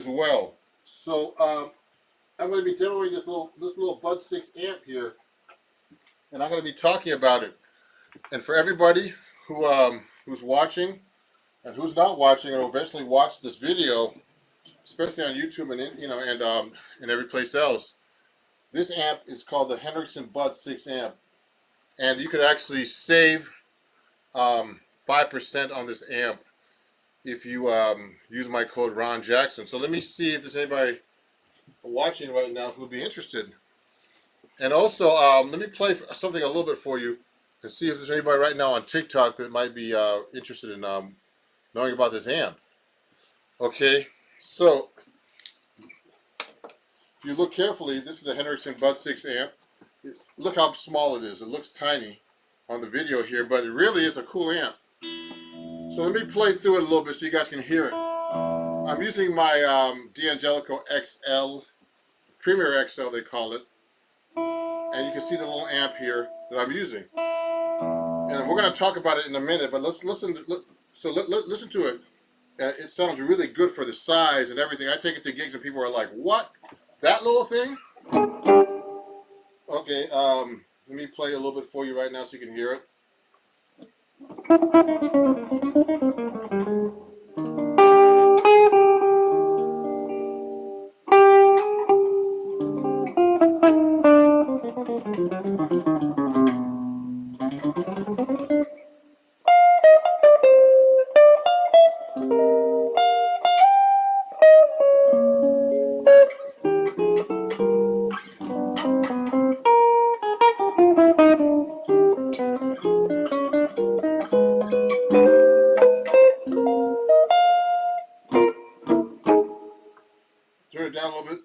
as well. So I'm going to be demoing this little Bud 6 amp here, and I'm going to be talking about it. And for everybody who's watching and who's not watching and will eventually watch this video, especially on YouTube and every place else, this amp is called the Henriksen Bud 6 amp, and you could actually save 5% on this amp if you use my code ronjackson. So let me see if there's anybody watching right now who would be interested. And also, let me play something a little bit for you and see if there's anybody right now on TikTok that might be interested in knowing about this amp. Okay, so if you look carefully, this is the Henriksen Bud 6 amp. Look how small it is. It looks tiny on the video here, but it really is a cool amp. So let me play through it a little bit so you guys can hear it. I'm using my D'Angelico XL, Premier XL they call it. And you can see the little amp here that I'm using. And we're going to talk about it in a minute, but let's listen to it. It sounds really good for the size and everything. I take it to gigs and people are like, what? That little thing? Okay, let me play a little bit for you right now so you can hear it. Turn it down a little bit.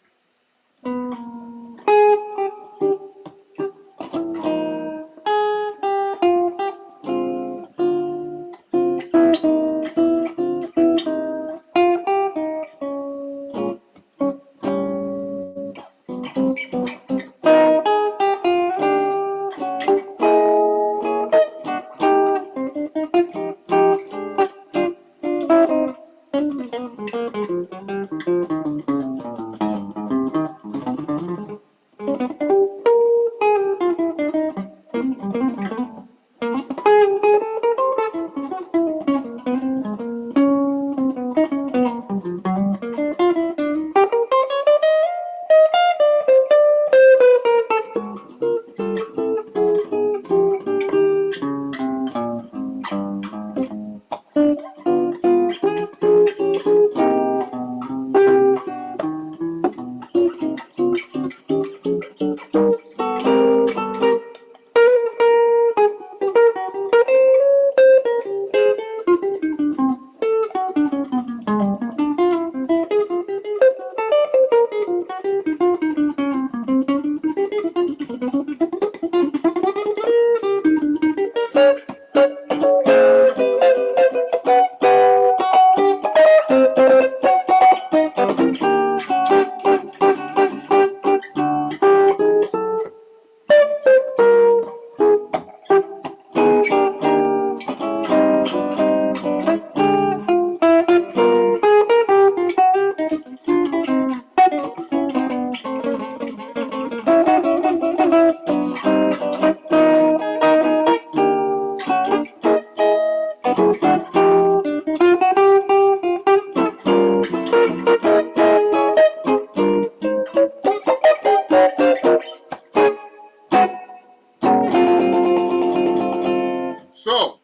So,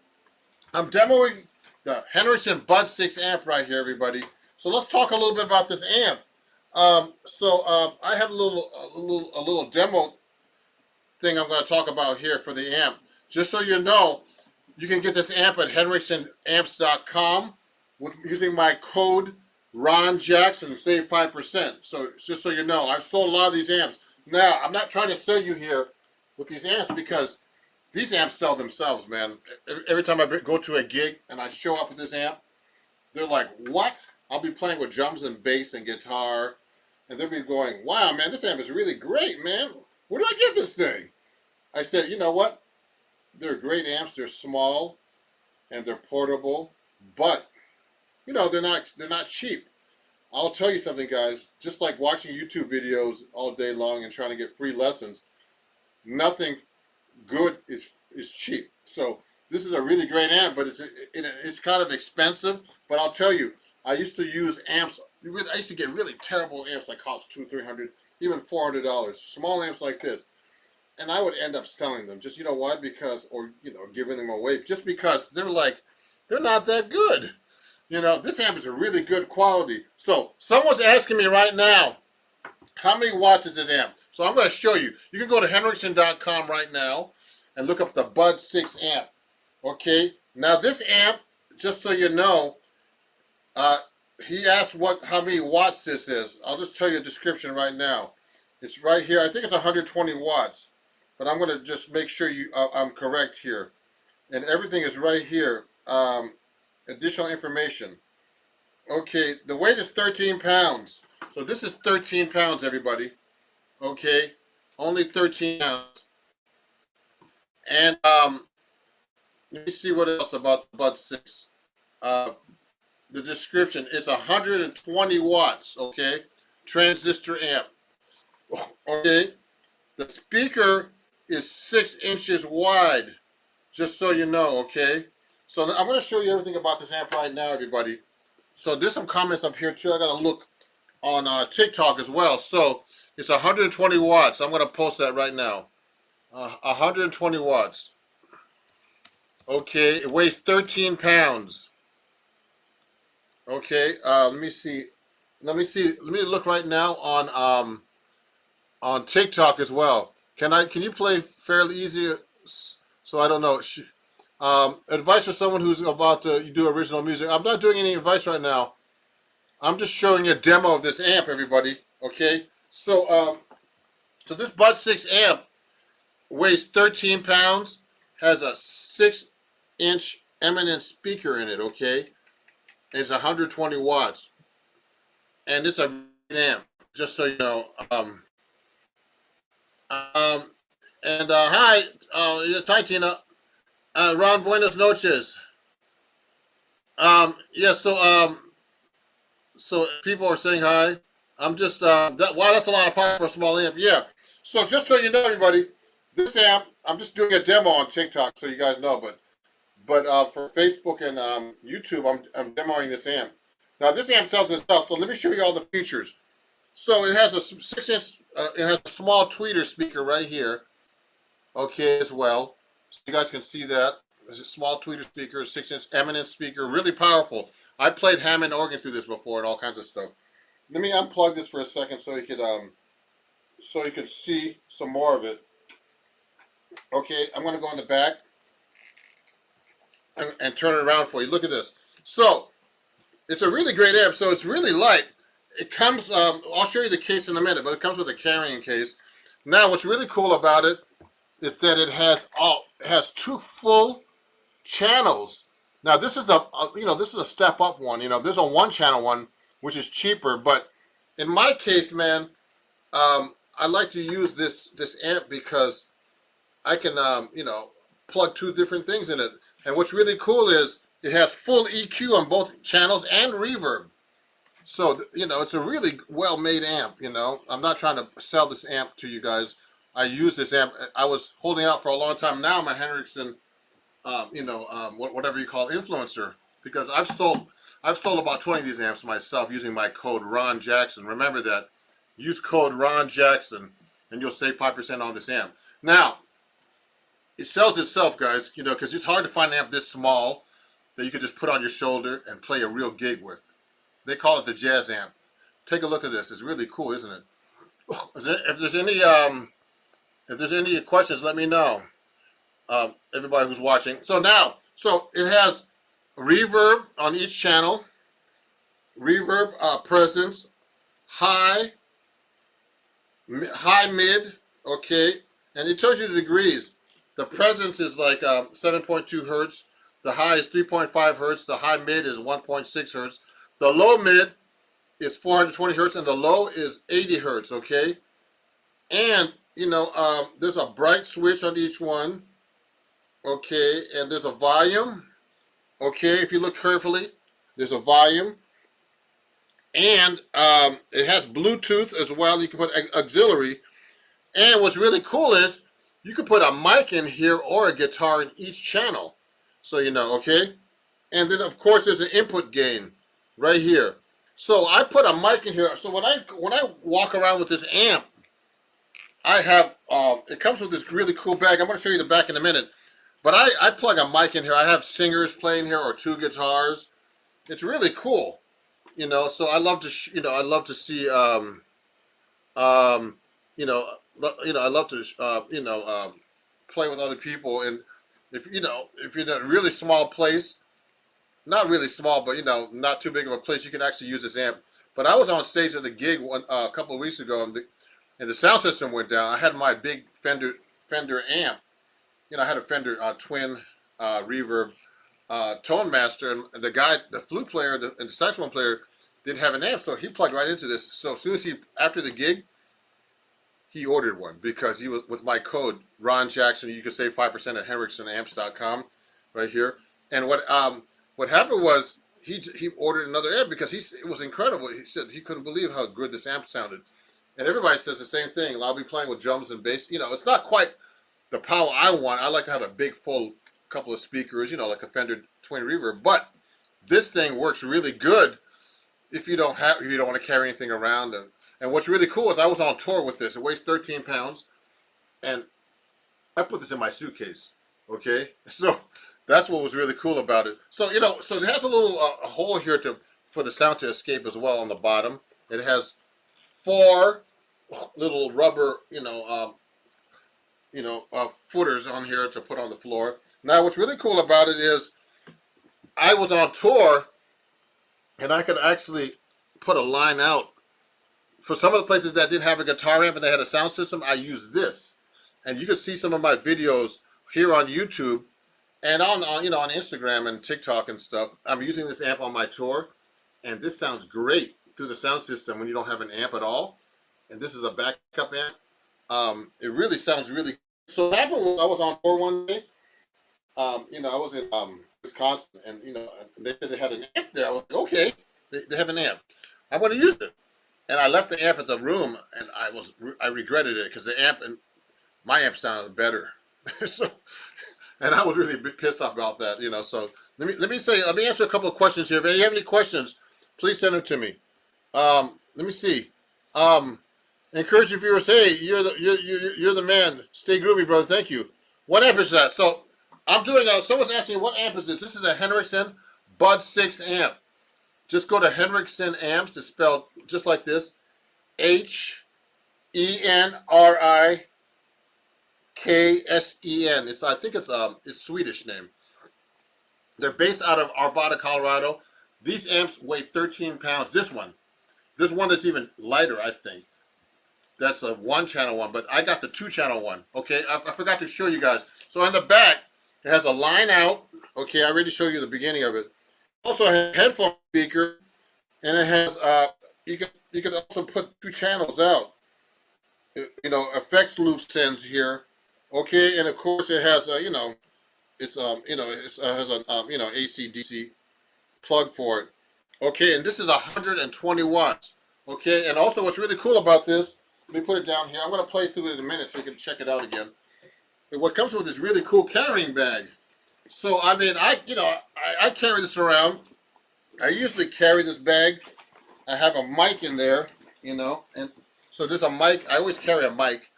I'm demoing the Henriksen Bud 6 amp right here, everybody. So let's talk a little bit about this amp. I have a little demo thing I'm going to talk about here for the amp. Just so you know, you can get this amp at henriksenamps.com using my code Ron Jackson, save 5%. So just so you know, I've sold a lot of these amps. Now, I'm not trying to sell you here with these amps because these amps sell themselves, man. Every time I go to a gig and I show up with this amp, they're like, what? I'll be playing with drums and bass and guitar, and they'll be going, wow, man, this amp is really great, man. Where do I get this thing? I said, you know what? They're great amps. They're small and they're portable, but you know they're not cheap. I'll tell you something, guys. Just like watching YouTube videos all day long and trying to get free lessons, nothing good is cheap. So this is a really great amp, but it's kind of expensive. But I'll tell you, I used to use amps. I used to get really terrible amps that cost $200, $300, even $400. Small amps like this, and I would end up selling them. Just, you know why? Because, or giving them away, just because they're not that good. This amp is a really good quality. So someone's asking me right now, how many watts is this amp? So I'm going to show you. You can go to Henriksen.com right now and look up the Bud 6 amp. Okay. Now this amp, just so you know, he asked how many watts this is. I'll just tell you a description right now. It's right here. I think it's 120 watts, but I'm going to just make sure I'm correct here. And everything is right here. Additional information. Okay, the weight is 13 pounds. So this is 13 pounds, everybody. Okay, only 13 pounds. And let me see what else about the Bud 6. The description is 120 watts, okay? Transistor amp. Okay, the speaker is 6 inches wide, just so you know, okay? So I'm going to show you everything about this amp right now, everybody. So there's some comments up here too. I got to look on TikTok as well. So it's 120 watts. I'm going to post that right now. 120 watts. Okay, it weighs 13 pounds. Okay, let me see. Let me look right now on TikTok as well. Can you play Fairly Easy? So I don't know. Advice for someone who's about to do original music. I'm not doing any advice right now. I'm just showing you a demo of this amp, everybody. Okay, so this Bud 6 amp weighs 13 pounds, has a 6-inch eminent speaker in it. Okay, it's 120 watts, and it's a amp. Just so you know. Hi, yes, hi Tina. Ron, buenas noches. Yeah, so people are saying hi. I'm just, wow, that's a lot of power for a small amp. Yeah. So just so you know, everybody, this amp, I'm just doing a demo on TikTok so you guys know, but for Facebook and YouTube, I'm demoing this amp. Now this amp sells itself, so let me show you all the features. So it has a 6-inch, it has a small tweeter speaker right here, okay, as well. So you guys can see that. There's a small tweeter speaker, 6-inch eminent speaker, really powerful. I played Hammond organ through this before and all kinds of stuff. Let me unplug this for a second so you could see some more of it. Okay, I'm going to go in the back and turn it around for you. Look at this. So it's a really great amp. So it's really light. It comes. I'll show you the case in a minute, but it comes with a carrying case. Now, what's really cool about it is that it has 2 full channels. Now this is this is a step up one. There's a 1-channel one which is cheaper, but in my case, man, I like to use this amp because I can plug 2 different things in it. And what's really cool is it has full EQ on both channels and reverb. So it's a really well-made amp. I'm not trying to sell this amp to you guys. I use this amp. I was holding out for a long time. Now I'm a Henriksen, whatever you call influencer, because I've sold about 20 of these amps myself using my code ronjackson. Remember that. Use code ronjackson and you'll save 5% on this amp. Now, it sells itself, guys, because it's hard to find an amp this small that you could just put on your shoulder and play a real gig with. They call it the jazz amp. Take a look at this. It's really cool, isn't it? If there's any questions, let me know. Everybody who's watching. So it has reverb on each channel, reverb, presence, high, mid, okay, and it tells you the degrees. The presence is like 7.2 hertz. The high is 3.5 hertz. The high mid is 1.6 hertz. The low mid is 420 hertz, and the low is 80 hertz. Okay, and there's a bright switch on each one. Okay, and there's a volume. Okay, if you look carefully, there's a volume. And it has Bluetooth as well. You can put auxiliary. And what's really cool is you can put a mic in here or a guitar in each channel. So you know, okay? And then of course there's an input gain right here. So I put a mic in here. So when I walk around with this amp, I have it comes with this really cool bag. I'm going to show you the back in a minute. But I plug a mic in here. I have singers playing here or two guitars. It's really cool, you know. So I love to I love to see you know I love to play with other people. And if you're in a really small place, not really small, but not too big of a place, you can actually use this amp. But I was on stage at the gig a couple of weeks ago, and the sound system went down. I had my big Fender amp. I had a Fender twin reverb tone master, and the flute player and the saxophone player didn't have an amp, so he plugged right into this. So as soon as after the gig, he ordered one because he was with my code ronjackson. You can save 5% at henriksenamps.com right here. And what happened was he ordered another amp because it was incredible. He said he couldn't believe how good this amp sounded. And everybody says the same thing. I'll be playing with drums and bass. It's not quite the power I want. I like to have a big full couple of speakers, like a Fender twin reverb. But this thing works really good if you don't want to carry anything around. And what's really cool is I was on tour with this. It weighs 13 pounds, and I put this in my suitcase. Okay, so that's what was really cool about it. So so it has a little a hole here for the sound to escape as well on the bottom. It has 4 little rubber footers on here to put on the floor. Now, what's really cool about it is I was on tour, and I could actually put a line out. For some of the places that didn't have a guitar amp and they had a sound system, I used this. And you can see some of my videos here on YouTube and on Instagram and TikTok and stuff. I'm using this amp on my tour, and this sounds great through the sound system when you don't have an amp at all. And this is a backup amp. It really sounds really. So what happened was I was on tour one day. I was in Wisconsin, and they said they had an amp there. I was like, okay, they have an amp. I'm going to use it. And I left the amp at the room, and I regretted it because the amp and my amp sounded better. And I was really pissed off about that. So let me answer a couple of questions here. If you have any questions, please send them to me. Let me see. Encourage your viewers. Hey, you're the man. Stay groovy, brother. Thank you. What amp is that? So I'm doing. Someone's asking what amp is this? This is a Henriksen Bud 6 amp. Just go to Henriksen Amps. It's spelled just like this: HENRIKSEN. I think it's Swedish name. They're based out of Arvada, Colorado. These amps weigh 13 pounds. This one that's even lighter, I think. That's a 1-channel one, but I got the 2-channel one. Okay, I forgot to show you guys. So on the back, it has a line out. Okay, I already showed you the beginning of it. Also a headphone speaker, and it has you can also put 2 channels out. Effects loop sends here. Okay, and of course it has it has an AC/DC plug for it. Okay, and this is 120 watts. Okay, and also what's really cool about this, let me put it down here. I'm going to play through it in a minute so you can check it out again. And what comes with this really cool carrying bag. So I mean, I carry this around. I usually carry this bag. I have a mic in there, and so there's a mic. I always carry a mic,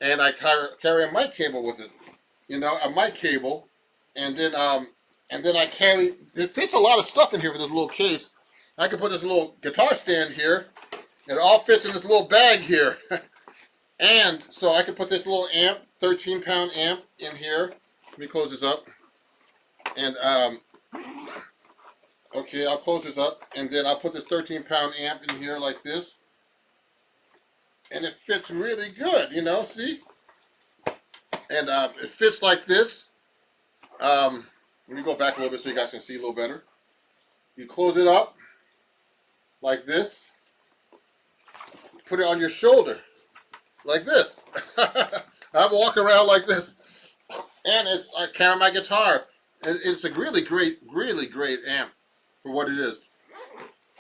and I carry a mic cable with it. A mic cable, and then I carry. It fits a lot of stuff in here with this little case. I can put this little guitar stand here. It all fits in this little bag here, and so I can put this little amp, 13-pound amp, in here. Let me close this up. And okay, I'll close this up, and then I'll put this 13-pound amp in here like this, and it fits really good, see? And it fits like this. Let me go back a little bit so you guys can see a little better. You close it up like this, put it on your shoulder like this. I'm walking around like this, and I carry my guitar. It's a really great amp for what it is.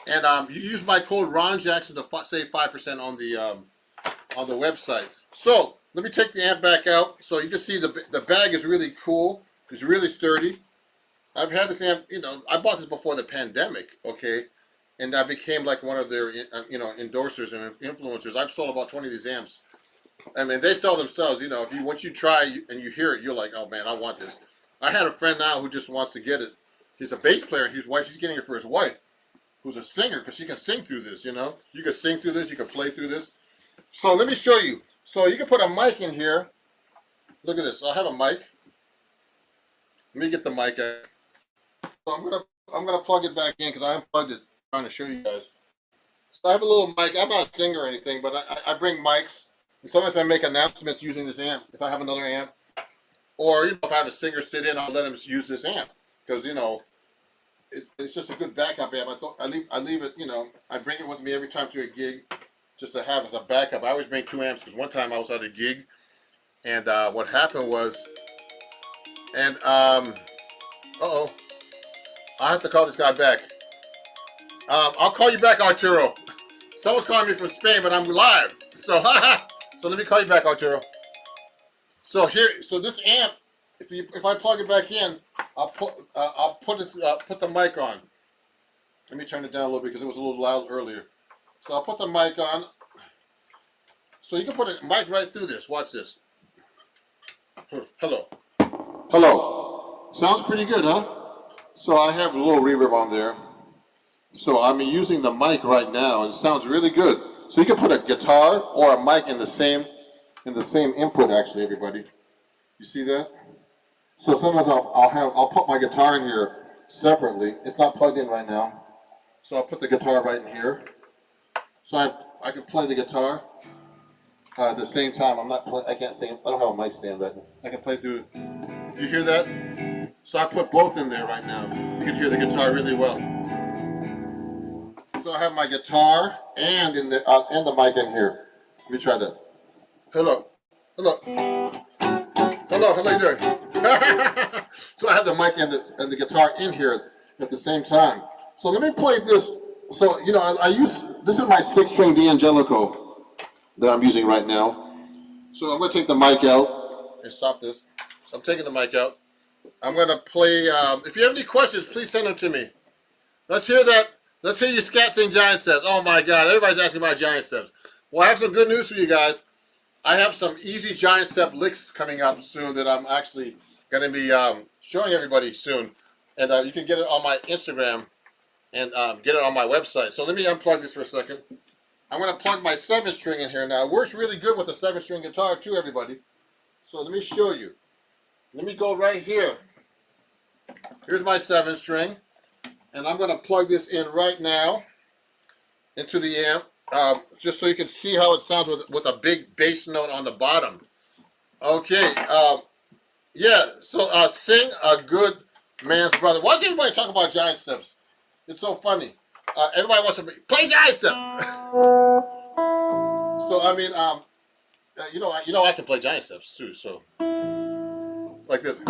And you use my code ronjackson to save 5% on the website. So let me take the amp back out. So you can see the bag is really cool. It's really sturdy. I've had this amp, I bought this before the pandemic, okay? And I became like one of their, endorsers and influencers. I've sold about 20 of these amps. I mean, they sell themselves, if once you try and you hear it, you're like, oh man, I want this. I had a friend now who just wants to get it. He's a bass player, and he's getting it for his wife, who's a singer, because she can sing through this, You can sing through this, you can play through this. So let me show you. So you can put a mic in here. Look at this. I'll have a mic. Let me get the mic out. So I'm gonna plug it back in because I unplugged it. Trying to show you guys. So I have a little mic. I'm not a singer or anything, but I bring mics. And sometimes I make announcements using this amp. If I have another amp, or if I have a singer sit in, I'll let him use this amp because it's just a good backup amp. I leave it. I bring it with me every time to a gig, just to have as a backup. I always bring 2 amps because one time I was at a gig, and what happened was, uh-oh. I have to call this guy back. I'll call you back, Arturo. Someone's calling me from Spain, but I'm live. So, so let me call you back, Arturo. So this amp, if I plug it back in, I'll put the mic on. Let me turn it down a little bit because it was a little loud earlier. So I'll put the mic on. So you can put a mic right through this. Watch this. Hello. Hello. Sounds pretty good, huh? So I have a little reverb on there. So I'm using the mic right now, and it sounds really good. So you can put a guitar or a mic in the same input. Actually, everybody, you see that? So sometimes I'll put my guitar in here separately. It's not plugged in right now, so I'll put the guitar right in here. So I can play the guitar at the same time. I can't sing. I don't have a mic stand, but I can play through. You hear that? So I put both in there right now. You can hear the guitar really well. So I have my guitar and the mic in here. Let me try that. Hello. Hello. Hello. How you doing? So I have the mic and the guitar in here at the same time. So let me play this. So this is my 6-string D'Angelico that I'm using right now. So I'm going to take the mic out and stop this. So I'm taking the mic out. I'm going to play, if you have any questions, please send them to me. Let's hear that. Let's hear you scat sing giant steps. Oh my God, everybody's asking about giant steps. Well, I have some good news for you guys. I have some easy giant step licks coming up soon that I'm actually going to be showing everybody soon. And you can get it on my Instagram and get it on my website. So let me unplug this for a second. I'm going to plug my 7-string in here now. It works really good with a 7-string guitar too, everybody. So let me show you. Let me go right here. Here's my 7-string, and I'm going to plug this in right now into the amp, just so you can see how it sounds with a big bass note on the bottom. Okay, yeah, so sing a good man's brother. Why does everybody talk about giant steps? It's so funny. Everybody wants to play giant step. So I mean, I can play giant steps too. So like this.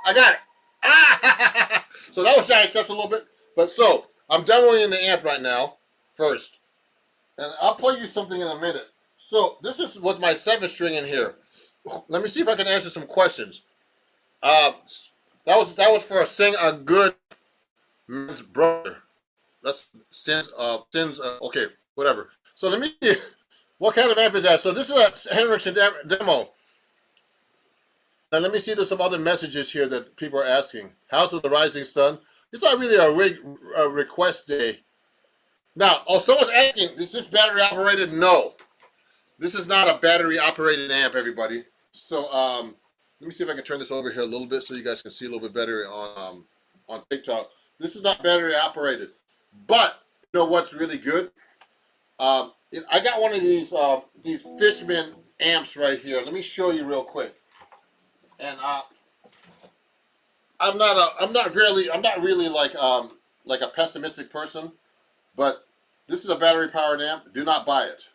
I got it. Ah! So that was giant steps a little bit. But so I'm demoing the amp right now first, and I'll play you something in a minute. So this is with my 7-string in here. Let me see if I can answer some questions. That was for sing a good man's brother. That's sins. Okay, whatever. So let me. What kind of amp is that? So this is a Henriksen demo. Now let me see. There's some other messages here that people are asking. House of the Rising Sun. It's not really a request day. Now, someone's asking, is this battery operated? No. This is not a battery operated amp, everybody. So let me see if I can turn this over here a little bit so you guys can see a little bit better on TikTok. This is not battery operated. But you know what's really good? I got one of these Fishman amps right here. Let me show you real quick. And I'm not really like a pessimistic person, but this is a battery powered amp. Do not buy it.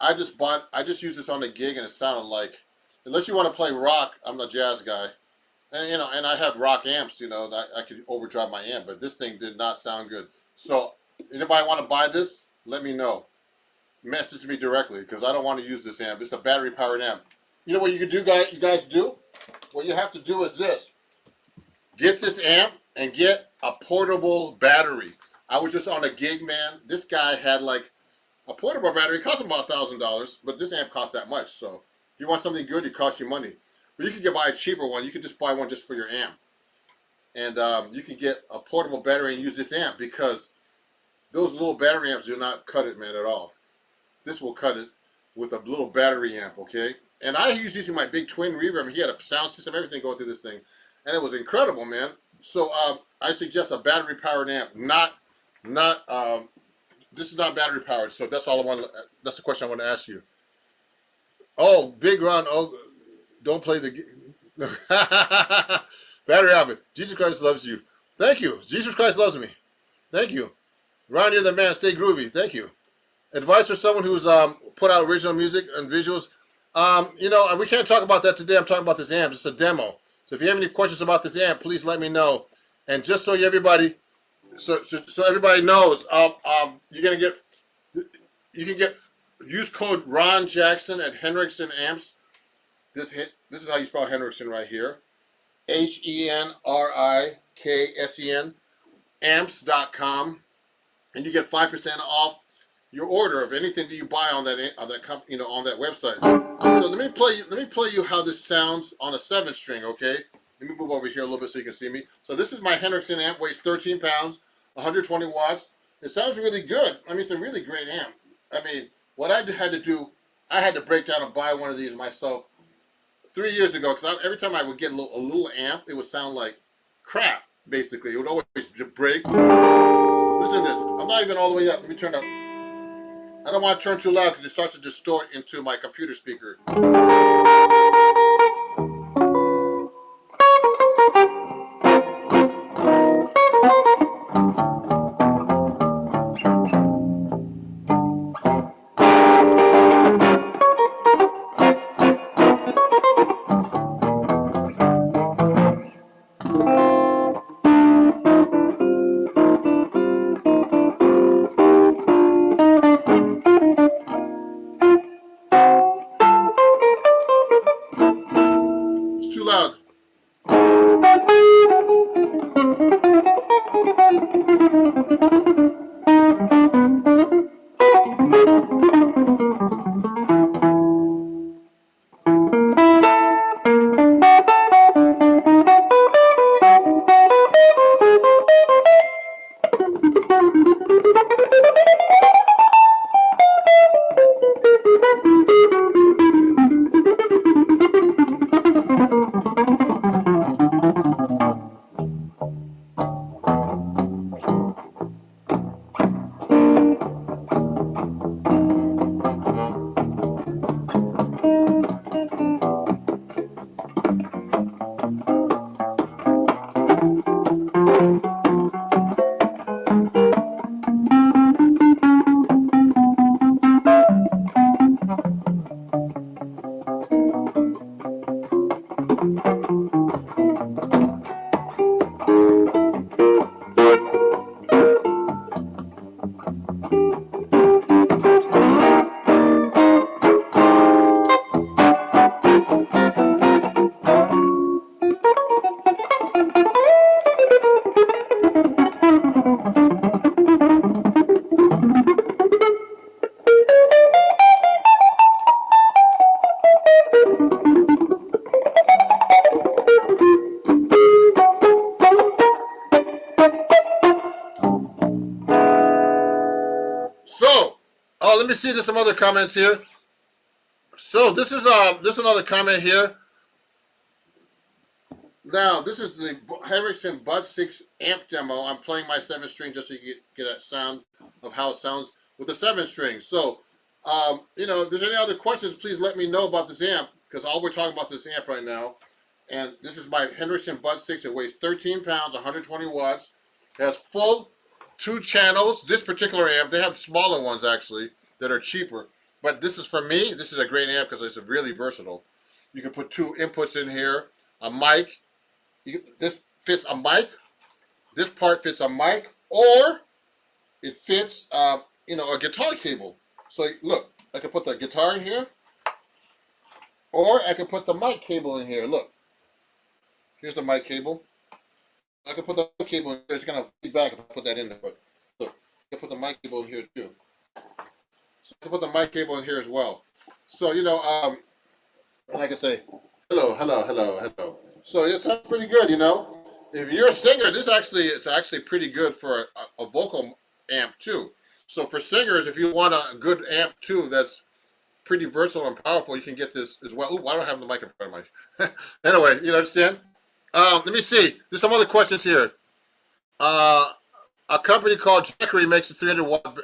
I just used this on the gig and it sounded like, unless you want to play rock, I'm a jazz guy. And and I have rock amps, that I could overdrive my amp, but this thing did not sound good. So anybody want to buy this, let me know. Message me directly because I don't want to use this amp. It's a battery powered amp. You know what you guys do? What you have to do is this. Get this amp and get a portable battery. I was just on a gig, man. This guy had like a portable battery. It cost him about $1,000, but this amp costs that much. So if you want something good, it costs you money. But you can buy a cheaper one. You can just buy one just for your amp. And you can get a portable battery and use this amp because those little battery amps do not cut it, man, at all. This will cut it with a little battery amp, okay? And I was using my big twin reverb. He had a sound system, everything going through this thing. And it was incredible, man. So I suggest a battery-powered amp. This is not battery-powered, so that's all I want. That's the question I want to ask you. Oh, Big Ron, oh, don't play the battery outfit. Jesus Christ loves you. Thank you. Jesus Christ loves me. Thank you. Ron, you're the man. Stay groovy. Thank you. Advice for someone who's put out original music and visuals. We can't talk about that today. I'm talking about this amp. It's a demo. So if you have any questions about this amp, please let me know. And just so everybody knows, you can get use code Ron Jackson at Henriksen Amps. This is how you spell Henriksen right here. HENRIKSEN amps.com, and you get 5% off your order of anything that you buy on that website. So let me play you how this sounds on a 7-string, okay? Let me move over here a little bit so you can see me. So this is my Henriksen amp, weighs 13 pounds, 120 watts. It sounds really good. I mean, it's a really great amp. I mean, what I had to do, I had to break down and buy one of these myself 3 years ago, because every time I would get a little amp, it would sound like crap, basically. It would always break. Listen to this. I'm not even all the way up. Let me turn up. I don't want to turn too loud because it starts to distort into my computer speaker. It's too loud. So, let me see. There's some other comments here. So this is another comment here. Now this is the Henriksen Bud 6 amp demo. I'm playing my 7-string just so you get a sound of how it sounds with the 7-string. So, if there's any other questions, please let me know about this amp because all we're talking about this amp right now. And this is my Henriksen Bud 6. It weighs 13 pounds, 120 watts. It has full 2 channels. This particular amp, they have smaller ones actually that are cheaper. But this is, for me, this is a great amp because it's really versatile. You can put 2 inputs in here, a mic. This fits a mic. This part fits a mic, or it fits, you know, a guitar cable. So look, I can put the guitar in here, or I can put the mic cable in here. Look, here's the mic cable. I can put the mic cable in here. It's gonna be back if I put that in there. But look, I can put the mic cable in here too. So I can put the mic cable in here as well. So you know, like I say, hello, hello, hello, hello. So it sounds pretty good, you know. If you're a singer, it's actually pretty good for a vocal amp too. So for singers, if you want a good amp too, that's pretty versatile and powerful, you can get this as well. Ooh, I don't have the mic in front of my. Anyway, you understand? Let me see. There's some other questions here. A company called Jackery makes a 300 watt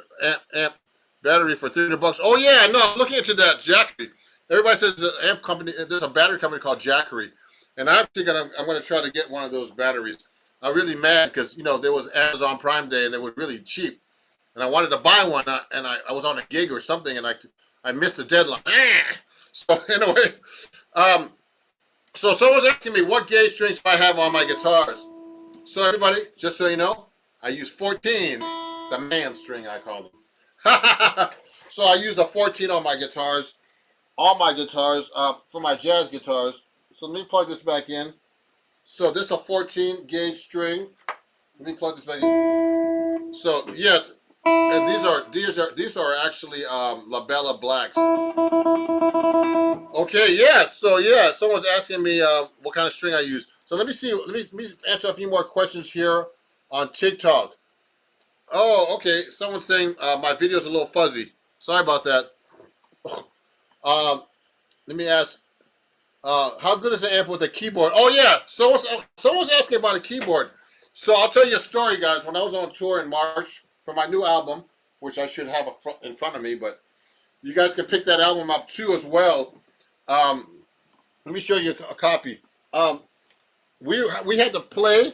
amp battery for $300. Oh yeah, no, I'm looking into that Jackery. Everybody says there's an amp company. There's a battery company called Jackery, and I'm gonna try to get one of those batteries. I'm really mad because you know there was Amazon Prime Day and they were really cheap, and I wanted to buy one, and I was on a gig or something, and I missed the deadline. So anyway, so someone's asking me what gauge strings do I have on my guitars. So everybody, just so you know, I use 14, the man string I call them. So I use a 14 on my guitars, all my guitars, for my jazz guitars. So let me plug this back in. So this is a 14 gauge string. Let me plug this back in. So yes, and these are actually Labella Blacks. Okay, yeah. So yeah, someone's asking me what kind of string I use. So let me see. Let me answer a few more questions here on TikTok. Oh, okay. Someone's saying my video's a little fuzzy. Sorry about that. Let me ask. How good is the amp with a keyboard? Oh yeah. Someone's asking about a keyboard. So I'll tell you a story, guys. When I was on tour in March for my new album, which I should have in front of me, but you guys can pick that album up too as well. Let me show you a copy. We had to play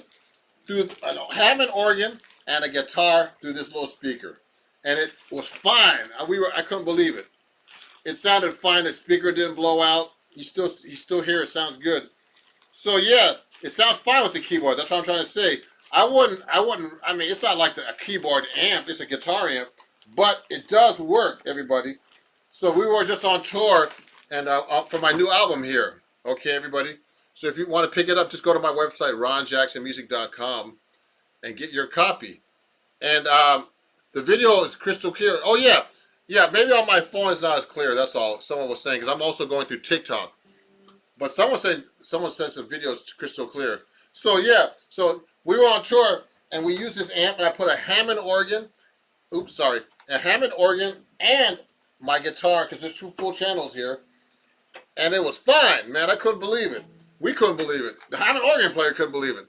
through a Hammond organ and a guitar through this little speaker, and it was fine. I couldn't believe it. It sounded fine. The speaker didn't blow out. You still hear it sounds good. So yeah, it sounds fine with the keyboard. That's what I'm trying to say. I wouldn't. I mean, it's not like a keyboard amp. It's a guitar amp, but it does work, everybody. So we were just on tour, and for my new album here. Okay, everybody. So if you want to pick it up, just go to my website, ronjacksonmusic.com, and get your copy. And the video is crystal clear. Oh yeah, yeah. Maybe on my phone it's not as clear. That's all. Someone was saying because I'm also going through TikTok. But someone says the video is crystal clear. So yeah. So we were on tour and we used this amp, and I put a Hammond organ. Oops, sorry, a Hammond organ and my guitar because there's 2 full channels here, and it was fine, man. I couldn't believe it. We couldn't believe it. The Hammond organ player couldn't believe it.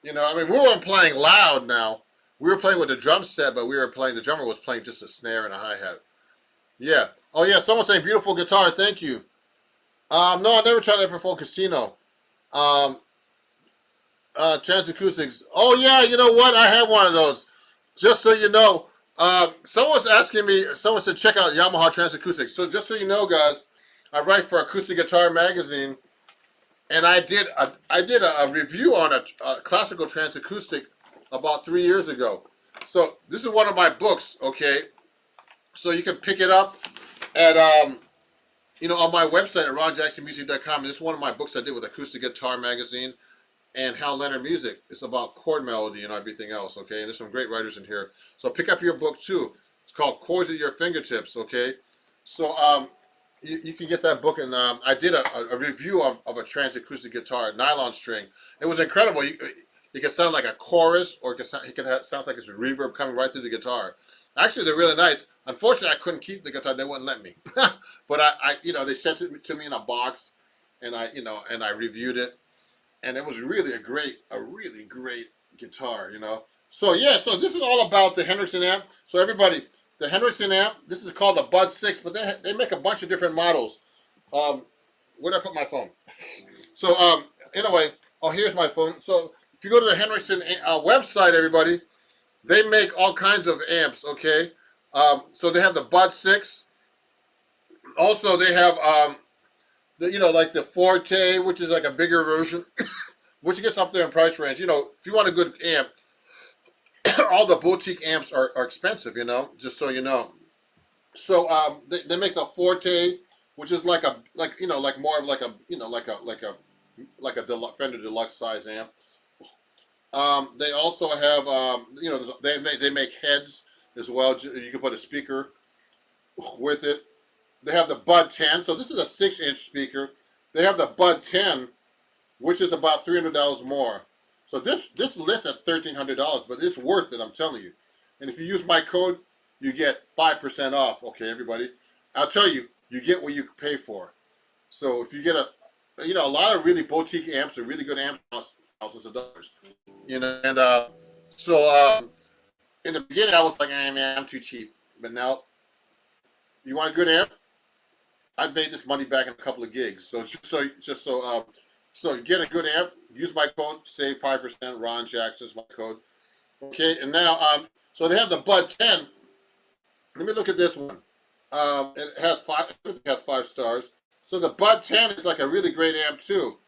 You know, I mean, we weren't playing loud now. We were playing with the drum set, but the drummer was playing just a snare and a hi-hat. Yeah. Oh, yeah, someone's saying beautiful guitar. Thank you. No, I never tried that before Casino. Transacoustics. Oh, yeah, you know what? I have one of those. Just so you know, someone said check out Yamaha Transacoustics. So just so you know, guys, I write for Acoustic Guitar Magazine, and I did a review on a classical transacoustic about 3 years ago. So this is one of my books, okay? So you can pick it up at on my website at ronjacksonmusic.com. This is one of my books I did with Acoustic Guitar Magazine and Hal Leonard Music. It's about chord melody and everything else, okay? And there's some great writers in here. So pick up your book too. It's called Chords at Your Fingertips, okay? So you can get that book, and I did a review of a transacoustic guitar, nylon string. It was incredible. It can sound like a chorus, or sounds like it's reverb coming right through the guitar. Actually, they're really nice. Unfortunately, I couldn't keep the guitar; they wouldn't let me. But they sent it to me in a box, and I reviewed it, and it was really a really great guitar, you know. So yeah, so this is all about the Henriksen amp. So everybody, the Henriksen amp, this is called the Bud 6, but they make a bunch of different models. Where did I put my phone? So Anyway, oh, here's my phone. So if you go to the Henriksen website, everybody, they make all kinds of amps. Okay, so they have the Bud 6. Also, they have like the Forte, which is like a bigger version, which gets up there in price range. If you want a good amp, all the boutique amps are expensive. Just so you know. So they make the Forte, which is like more of like a Fender Deluxe size amp. They also have they make heads as well. You can put a speaker with it. They have the Bud 10. So this is a 6-inch speaker. They have the Bud 10, which is about $300 more. So this lists at $1,300, but it's worth it, I'm telling you. And if you use my code, you get 5% off. Okay, everybody. I'll tell you, you get what you pay for. So if you get a lot of really boutique amps or really good amps, thousands of dollars. And in the beginning, I was like, hey, man, I'm too cheap. But now, you want a good amp? I made this money back in a couple of gigs. So so you get a good amp. Use my code, save 5%. Ron Jackson is my code. Okay, and now so they have the Bud 10. Let me look at this one. It has everything has 5 stars. So the Bud 10 is like a really great amp too.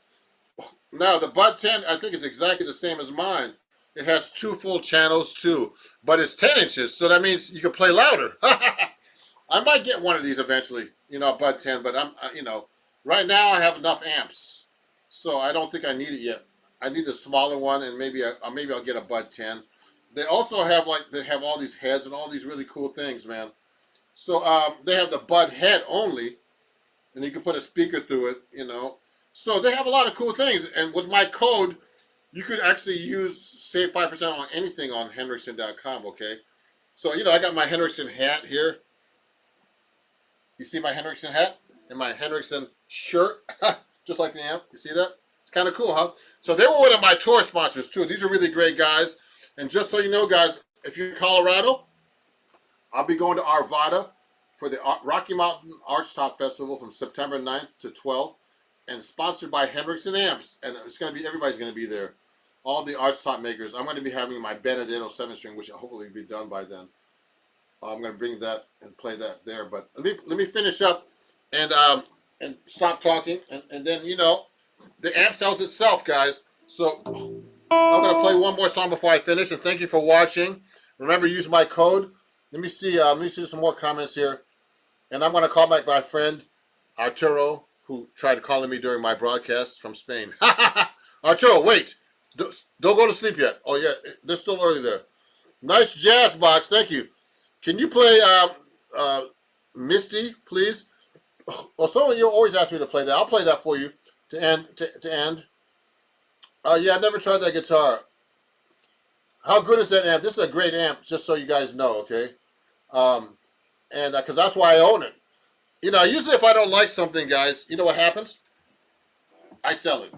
Now the Bud 10, I think, is exactly the same as mine. It has 2 full channels too, but it's 10 inches, so that means you can play louder. I might get one of these eventually, Bud 10, but right now I have enough amps, so I don't think I need it yet. I need the smaller one, and maybe I'll get a Bud 10. They also have all these heads and all these really cool things, man. So they have the Bud head only, and you can put a speaker through it, So they have a lot of cool things, and with my code, you could actually save 5% on anything on Henriksen.com. Okay, so I got my Henriksen hat here. You see my Henriksen hat and my Henriksen shirt, just like the amp. You see that? It's kind of cool, huh? So they were one of my tour sponsors too. These are really great guys. And just so you know, guys, if you're in Colorado, I'll be going to Arvada for the Rocky Mountain Archtop Festival from September 9th to 12th, and sponsored by Henriksen Amps. And everybody's going to be there. All the Archtop makers. I'm going to be having my Benedetto 7-string, which will hopefully be done by then. I'm going to bring that and play that there. But let me finish up and stop talking. And then, the amp sells itself, guys. So I'm going to play one more song before I finish. And thank you for watching. Remember, use my code. Let me see some more comments here. And I'm going to call back my friend, Arturo, who tried calling me during my broadcast from Spain. Arturo, wait. Don't go to sleep yet. Oh, yeah. They're still early there. Nice jazz box. Thank you. Can you play Misty, please? Well, some of you always ask me to play that. I'll play that for you to end. Yeah, I never tried that guitar. How good is that amp? This is a great amp, just so you guys know, okay? And because that's why I own it. Usually if I don't like something, guys, you know what happens? I sell it.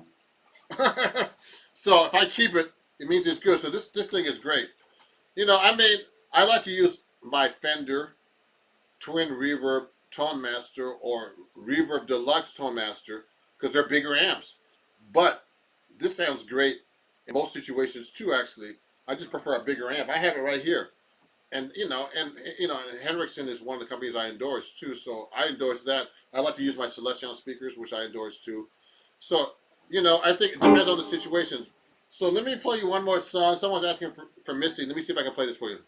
So if I keep it, it means it's good. So this thing is great. I like to use my Fender Twin Reverb Tone Master or Reverb Deluxe Tone Master because they're bigger amps. But this sounds great in most situations too, actually. I just prefer a bigger amp. I have it right here. And Henriksen is one of the companies I endorse too, so I endorse that. I like to use my Celestion speakers, which I endorse too. So, I think it depends on the situations. So let me play you one more song. Someone's asking for Misty. Let me see if I can play this for you.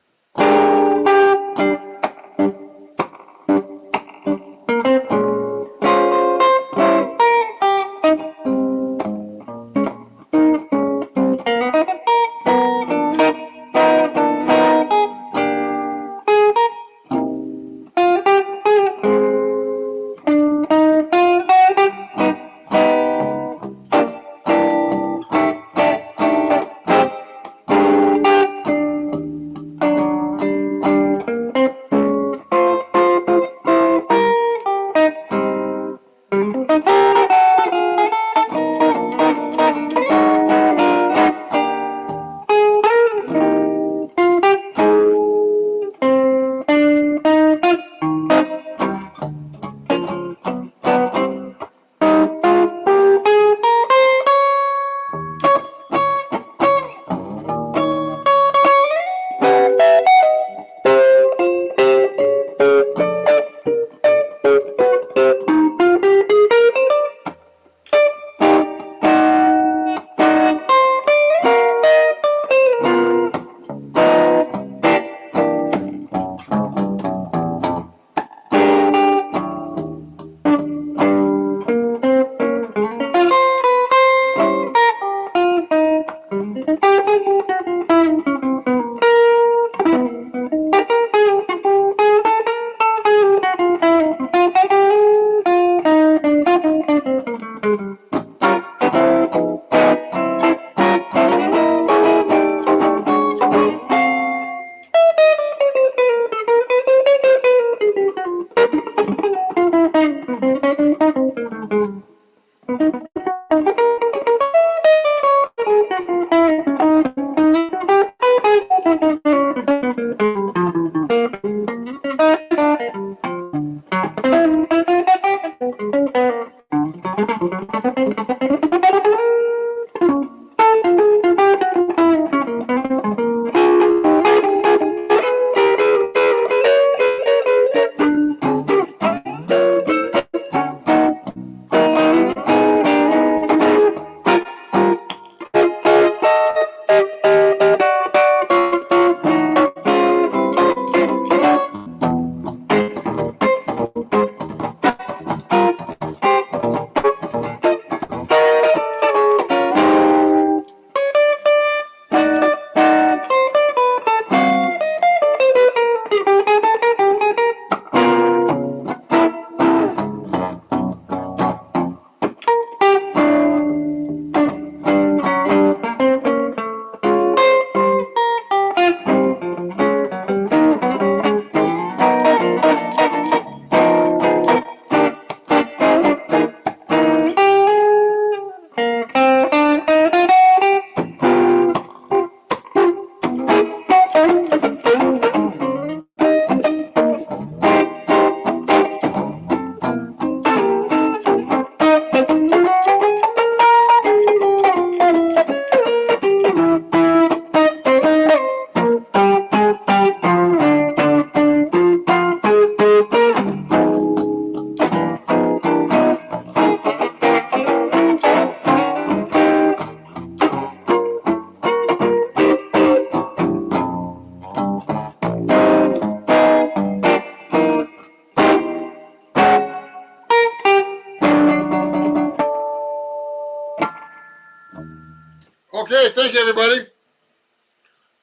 thank you, everybody.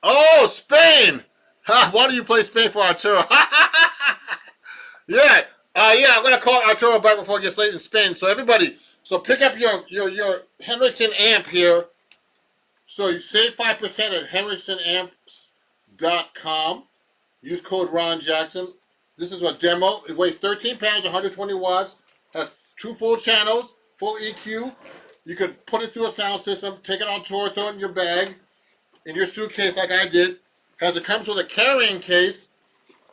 Oh, Spain. Why do you play Spain for Arturo? Yeah. Yeah, I'm going to call Arturo back before it gets late in Spain. So, everybody, so pick up your Henriksen amp here. So, you save 5% at henriksenamps.com. Use code Ron Jackson. This is a demo. It weighs 13 pounds, 120 watts. Has 2 full channels, full EQ. You can put it through a sound system, take it on tour, throw it in your bag, in your suitcase like I did. It comes with a carrying case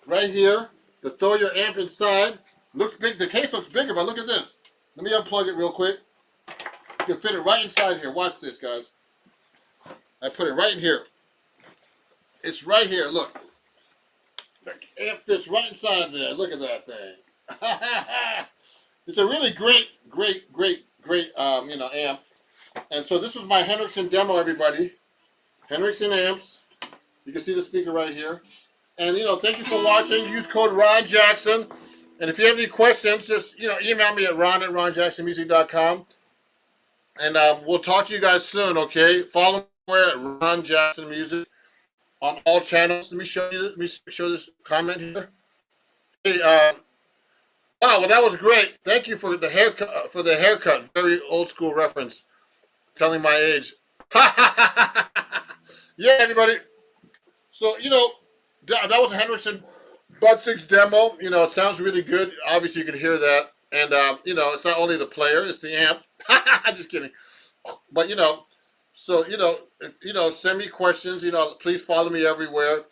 right here to throw your amp inside. Looks big. The case looks bigger, but look at this. Let me unplug it real quick. You can fit it right inside here. Watch this, guys. I put it right in here. It's right here. Look. The amp fits right inside there. Look at that thing. It's a really great amp. And so this was my Henriksen demo, everybody. Henriksen amps. You can see the speaker right here. And thank you for watching. Use code Ron Jackson. And if you have any questions, just email me at ron@ronjacksonmusic.com. And we'll talk to you guys soon. Okay. Follow me at Ron Jackson Music on all channels. Let me show this comment here. Hey, wow, well that was great. Thank you for the haircut. Very old school reference. Telling my age. Yeah, everybody. So that was a Henriksen Bud 6 demo. It sounds really good. Obviously, you can hear that. And it's not only the player; it's the amp. Just kidding. But so send me questions. Please follow me everywhere,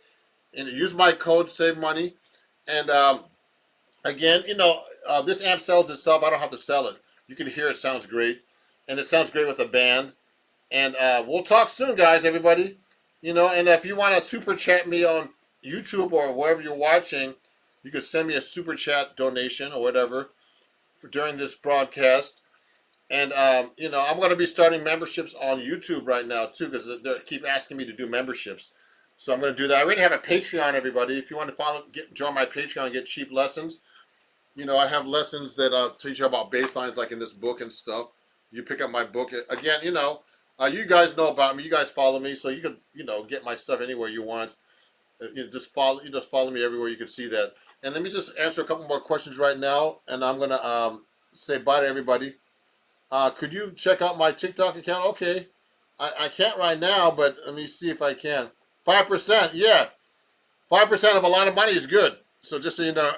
and use my code Save Money. And again, this amp sells itself. I don't have to sell it. You can hear it sounds great, and it sounds great with a band. And we'll talk soon, guys. Everybody, And if you want to super chat me on YouTube or wherever you're watching, you can send me a super chat donation or whatever during this broadcast. And, I'm going to be starting memberships on YouTube right now, too, because they keep asking me to do memberships. So I'm going to do that. I already have a Patreon, everybody. If you want to join my Patreon and get cheap lessons, I have lessons that teach you about bass lines, like in this book and stuff. You pick up my book. Again, you guys know about me. You guys follow me, so you can, get my stuff anywhere you want. Just follow me everywhere. You can see that. And let me just answer a couple more questions right now, and I'm going to say bye to everybody. Could you check out my TikTok account? Okay. I can't right now, but let me see if I can. 5%, yeah. 5% of a lot of money is good. So just so you know.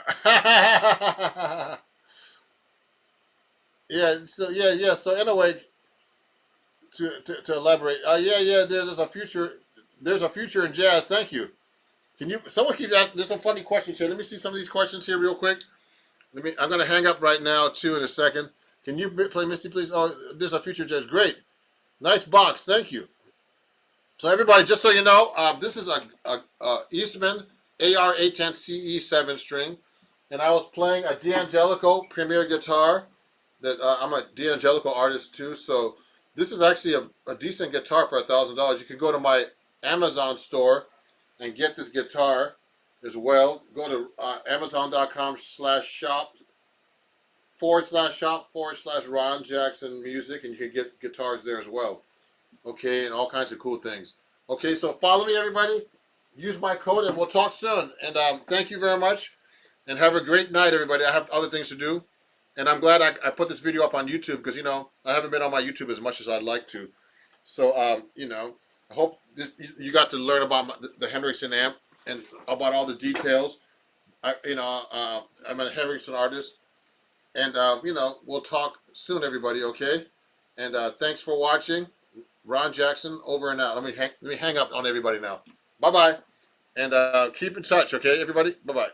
Yeah, so anyway, to elaborate. There's a future in jazz. Thank you. Someone keep asking, there's some funny questions here. Let me see some of these questions here real quick. I'm going to hang up right now, too, in a second. Can you play Misty, please? Oh, there's a future judge. Great. Nice box. Thank you. So, everybody, just so you know, this is a Eastman AR-810 CE 7-string. And I was playing a D'Angelico Premier guitar. I'm a D'Angelico artist, too. So, this is actually a decent guitar for $1,000. You can go to my Amazon store and get this guitar as well. Go to amazon.com/shop/Ron Jackson Music, and you can get guitars there as well. Okay, and all kinds of cool things. Okay, so follow me, everybody. Use my code, and we'll talk soon. And thank you very much, and have a great night, everybody. I have other things to do, and I'm glad I put this video up on YouTube because I haven't been on my YouTube as much as I'd like to. So I hope you got to learn about the Henriksen amp and about all the details. I'm a Henriksen artist. And, we'll talk soon, everybody, okay? And thanks for watching. Ron Jackson, over and out. Let me hang up on everybody now. Bye-bye. And keep in touch, okay, everybody? Bye-bye.